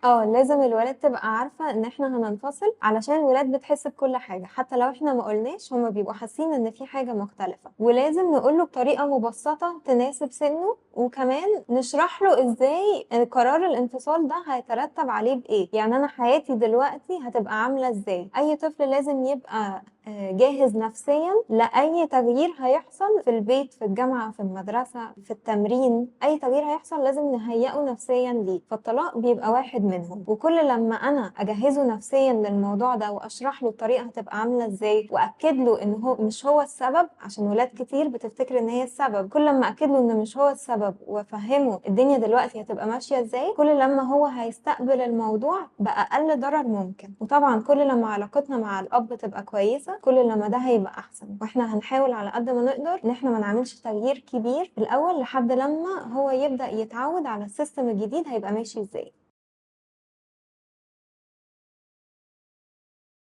لازم الولاد تبقى عارفة إن إحنا هننفصل، علشان الولاد بتحس بكل حاجة، حتى لو إحنا ما قُلناش هُم بيبقوا حاسين إن في حاجة مختلفة، ولازم نقول له بطريقة مبسطة تناسب سنّه، وكمان نشرح له إزاي قرار الانفصال ده هيترتب عليه بإيه، يعني أنا حياتي دلوقتي هتبقى عاملة إزاي. أي طفل لازم يبقى جاهز نفسيًا لأي تغيير هيحصل في البيت، في الجامعة، في المدرسة، في التمرين، أي تغيير هيحصل لازم نهيّئه نفسيًا ليه، فالطلاق بيبقى واحد منهم. وكل لمّا أنا أجهّزه نفسيًا للموضوع ده وأشرح له الطريقة هتبقى عاملة إزاي، وأأكد له إن مش هو السبب، عشان ولاد كتير بتفتكر إن هي السبب، كل لمّا أأكد له إن مش هو السبب وأفهّمه الدنيا دلوقتي هتبقى ماشية إزاي، كل لمّا هو هيستقبل الموضوع بأقل ضرر ممكن. وطبعًا كل لمّا علاقتنا مع الأب تبقى كويسة، كل لمّا ده هيبقى أحسن، وإحنا هنحاول على قد ما نقدر إن إحنا ما نعملش تغيير كبير في الأول لحد لمّا هو يبدأ يتعوّد على الsystem الجديد هيبقى ماشي إزاي.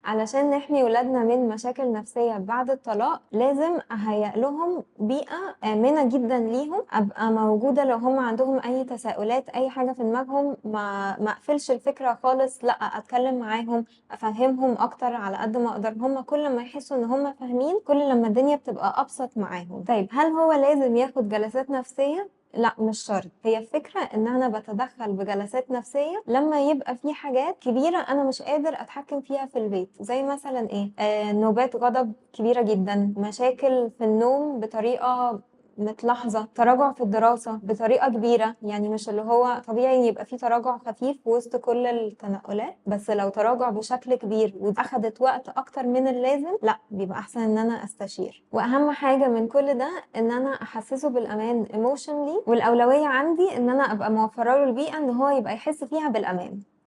علشان نحمي ولادنا من مشاكل نفسية بعد الطلاق، لازم أهيأ لهم بيئة آمنة جدًا ليهم، أبقى موجودة لو هم عندهم أي تساؤلات، أي حاجة في دماغهم، ما أقفلش الفكرة خالص، لأ أتكلم معاهم، أفهّمهم أكتر على قد ما أقدر، هم كل ما يحسوا إن هم فاهمين، كل لمّا الدنيا بتبقى أبسط معاهم. طيب هل هو لازم ياخد جلسات نفسية؟ لأ مش شرط، هي الفكرة إن أنا باتدخّل بجلسات نفسية لمّا يبقى في حاجات كبيرة أنا مش قادر أتحكّم فيها في البيت، زي مثلًا إيه، نوبات غضب كبيرة جدًا، مشاكل في النوم بطريقة متلاحظة، تراجع في الدراسة بطريقة كبيرة، يعني مش اللي هو طبيعي يبقى في تراجع خفيف وسط كل التنقلات، بس لو تراجع بشكل كبير وأخدت وقت أكتر من اللازم، لأ، بيبقى أحسن إن أنا أستشير. وأهم حاجة من كل ده إن أنا أحسّسه بالأمان emotionally، والأولوية عندي إن أنا أبقى موفّرة له البيئة إن هو يبقى يحس فيها بالأمان.